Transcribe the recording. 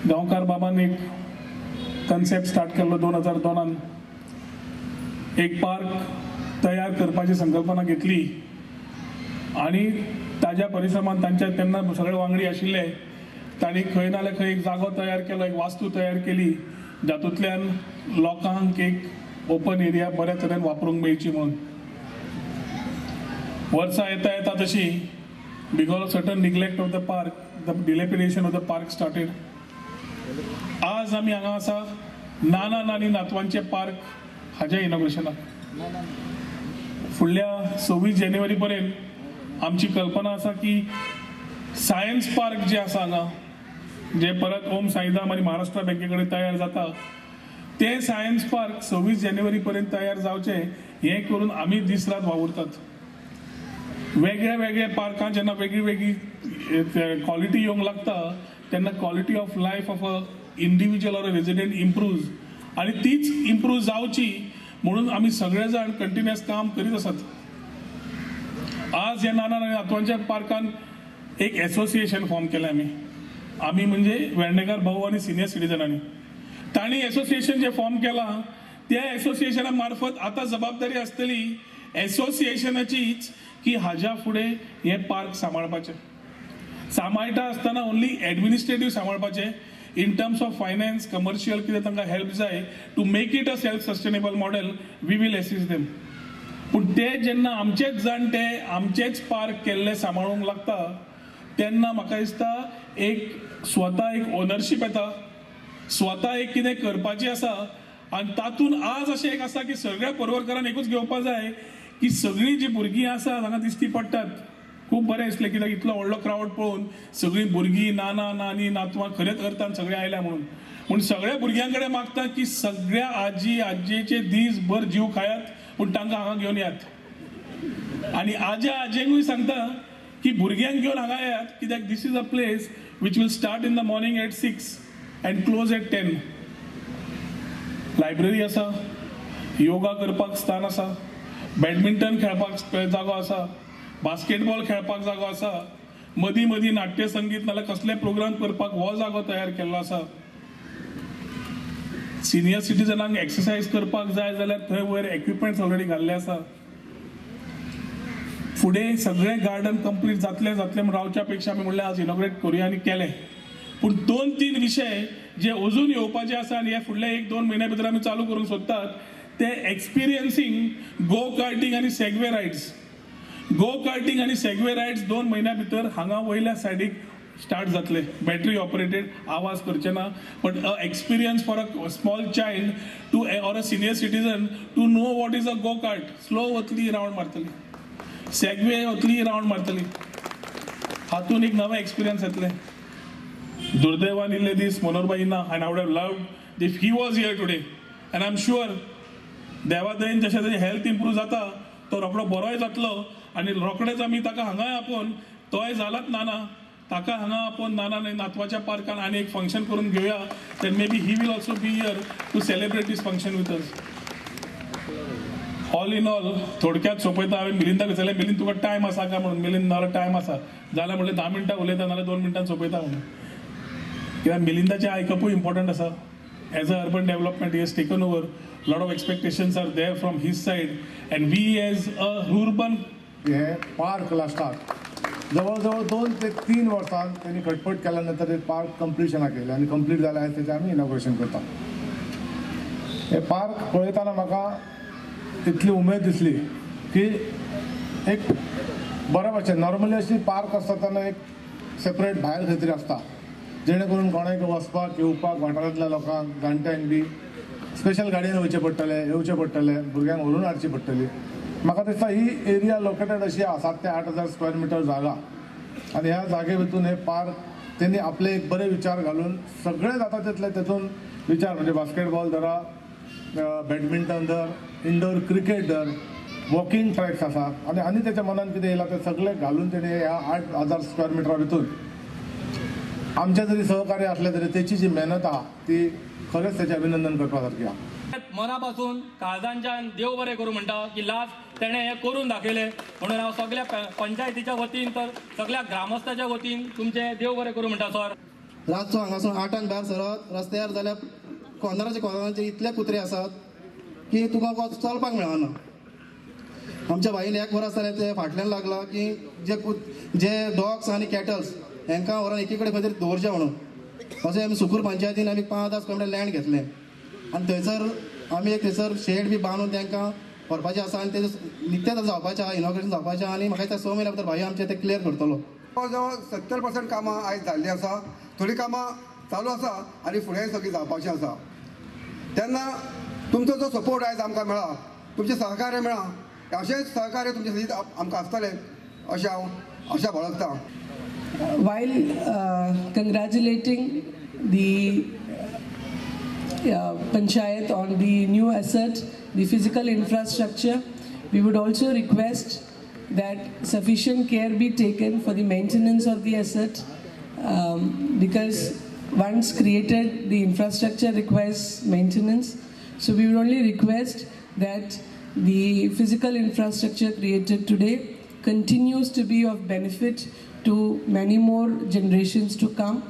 गांवकार बाबान एक concept start केल्लो 2002 एक पार्क तयार करपाची संकल्पना घेतली आणि ताज्या परिश्रमान तांच्या तेन्ना सगळे वांगडी आशिल्ले तांणी खंय ना खंय एक जागो तयार केलो, एक वास्तू तयार केली जातूंतल्यान लोकांक एक ओपन एरिया बऱ्या तरेन वापरूंक मेळची म्हणून. वर्सां येता येता तशी because of certain neglect of the park, the dilapidation of the park started. आज आमी हांगा आसा नाना नानी नातवांचे पार्क हाच्या इनॉग्रेशनाक. फुडल्या 26 जानेवारी पर्यंत आमची कल्पना आसा की सायन्स पार्क जे आसा हांगा, जे परत ओम साईधाम आणि महाराष्ट्र बँके कडेन तयार जाता, ते सायन्स पार्क 26 जानेवारी पर्यंत तयार जावचे हे करून आमी दीस रात वावुरतात. वेगळ्या वेगळ्या पार्कां जेन्ना वेगळी वेगळी क्वॉलिटी येवंक लागता तेन्ना quality of life of a individual or a resident improves आणि तीच इम्प्रूव्ह जावची म्हणून आमी सगळे जाण कंटिन्युअस काम करीत आसात. आज ह्या नाना नातवांच्या पार्कान एक एसोसिएशन फॉर्म केलें आमी म्हणजे वेर्णेकार भाऊ आणि सिनियर सिटीजनांनी. तांणी एसोसिएशन जे फॉर्म केलां त्या एसोसिएशना मार्फत आता जबाबदारी आसतली एसोसिएशनाचीच की हाज्या फुडें हे पार्क सांबाळपाचे. सांबाळटा आसतना ओन्ली एडमिनिस्ट्रेटिव्ह सांबाळपाचे in terms of finance commercial कितें तांकां हेल्प जाय to make it a self sustainable model we will assist them. पूण ते जेन्ना आमचेच जाणटे आमचेच पार्क केल्ले सांबाळूंक लागता तेन्ना म्हाका दिसता एक स्वता एक ओनरशीप येता, स्वता एक कितें करपाचें आसा आनी तातूंत आज अशें एक आसा की सगळ्या पर्वरकारांक एकूच घेवपा जाय की सगळीं जीं भुरगीं आसा हांगा दिश्टी पडटात. खूब बरें दिसलें कित्याक इतलो व्हडलो क्रावड पळोवन सगळीं भुरगीं नाना नानी नातवां खरेंच अर्थान सगळे आयल्या म्हणून. पूण सगळ्या भुरग्यां कडेन मागता की सगळ्या आजी आजयेचे दीस भर जीव खायात पूण तांकां हांगा घेवन येयात. आनी आज्या आजयेकूय सांगता की भुरग्यांक घेवन हांगा येयात कित्याक this is a place which will start in the morning at 6 and close at 10. Library आसा, योगा करपाक स्थान आसा, बॅडमिंटन खेळपाक जागो आसा, बास्केटबॉल खेळपाक जागो आसा, मदीं मदीं नाट्य संगीत नाल्यार कसले प्रोग्राम करपाक हो जागो तयार केल्लो आसा. सिनियर सिटीजनांक एक्सरसाइज करपाक जाय जाल्यार थंय वयर इक्विपमेंट्स ऑलरेडी घाल्ले आसा. फुडें सगळें गार्डन कंप्लीट जातले म्हणून रावच्या पेक्षा आमी म्हणलें आज इनॉग्रेट करुया आनी केलें. पूण 2-3 विशय जे अजून येवपाचे आसा आनी हे फुडले 1-2 म्हयन्या भितर आमी चालू करूंक सोदतात ते एक्सपिरियन्सिंग गो कार्टिंग आनी सेगवे रायड्स. गो कार्टिंग आनी सेगवे रायड्स 2 म्हयन्या भितर हांगा वयल्या सायडीक स्टार्ट जातले. बॅटरी ऑपरेटेड, आवाज करचे ना, but a experience for a small child to or a senior citizen to know what is a go kart. Slow वतली रावंड मारतली, सेगवे वतली रावंड मारतली, हातून एक नवे एक्सपिरियन्स येतले. दुर्दैवान इल्ले दीस मनोहरबाई ना and I would have loved if he was here today. And I am sure देवादयेन जशें तेजें हेल्थ इम्प्रूव जाता तो रोखडो बरोय जातलो आनी रोखडेच आमी ताका हांगाय आपोवन तोय जालाच नाना ताका हांगा आपोवन नाना नातवाच्या पार्कान आनी एक फंक्शन करून घेवया. Then may be he will also be here to celebrate this function with us. All in all थोडक्यात सोंपयता हांवें मिलिंदाक विचारलें मिलिंद तुका टायम आसा काय म्हणून. मिलिंद नाल्यार टायम आसा जाल्यार म्हणलें 10 मिनटां उलयता नाल्यार 2 मिनटां सोंपयता म्हणून. कित्याक मिलिंदाचें आयकपूय इम्पॉर्टंट आसा. As a urban development he has taken over, lot of expectations are there from his side and we as a rurban. हे पार्क लास्टाक जवळजवळ 2 ते 3 वर्सां त्यांनी खटपट केल्यानंतर हे पार्क कंप्लिशनाक येयलें आनी कंप्लीट जालें आयज तेचें आमी इनॉग्रेशन करता. हे पार्क पळयतना म्हाका इतली उमेद दिसली की एक बऱ्या भशेन नॉर्मली अशी पार्क आसता तेन्ना एक सेपरेट भायर खंय तरी आसता जेणे करून कोणाक वचपाक येवपाक वाठारांतल्या लोकांक जाणट्यांक बी स्पेशल गाडयेन वयचें पडटलें, येवचें पडटलें, भुरग्यांक व्हरून हाडची पडटली. म्हाका दिसता ही एरिया लोकेटेड अशी आसा 7 ते 8,000 स्क्वेअर मिटर जागा आनी ह्या जागे भितून हे पार्क त्यांनी आपले एक बरे विचार घालून सगळे जाता तितले तेतून विचार म्हणजे बास्केटबॉल धरा, बॅडमिंटन धर, इंडोर क्रिकेट धर, वॉकिंग ट्रॅक्स आसात आनी आनी तेच्या मनान कितें येयलां ते सगळे घालून तेणी ह्या 8,000 स्क्वेअर मिटरा भितून आमचे जरी सहकार्य असले तरी त्याची जी मेहनत आहा ती खरेंच त्याचे अभिनंदन करपा सारकी आहा. मनापासून काळजांच्यान देव बरें करूं म्हणटा की लास्ट तेणें हें करून दाखयलें म्हणून हांव सगळ्या पंचायतीच्या वतीन तर सगळ्या ग्रामस्थाच्या वतीन तुमचे देव बरें करूं म्हणटा सर. रातचो हांगासून 8 भायर सरत रस्त्यार जाल्यार कॉर्नराचे इतले कुत्रे आसात की तुका चलपाक मेळना. आमच्या बाईन 1 वर आसताना ते फाटल्यान लागला की जे डॉग्स आनी कॅटल्स हांकां व्हरून एकी कडेन खंय तरी दवरचें म्हणून अशें आमी सुकूर पंचायतीन आमी 5-10 कमरे लँड घेतलें आनी थंयसर आमी एक थंयसर शेड बी बांदून तांकां व्हरपाचें आसा आनी तेजें नित्यात जावपाचें आहा, इनॉग्रेशन जावपाचें आहा आनी म्हाका दिसता 6 म्हयन्या भितर भाई आमचे ते क्लियर करतलो. जवळ 70% कामां आयज जाल्लीं आसा, थोडीं कामां चालू आसा आनी फुडें सगळीं जावपाचीं आसा. तेन्ना तुमचो जो सपोर्ट आयज आमकां मेळा, तुमचें सहकार्य मेळा, अशेंच सहकार्य तुमचे सदीत आमकां आसतलें अशें हांव आशा बाळगतां. While congratulating the Panchayat on the new asset, the physical infrastructure, we would also request that sufficient care be taken for the maintenance of the asset because once created, the infrastructure requires maintenance. So we would only request that the physical infrastructure created today continues to be of benefit to many more generations to come.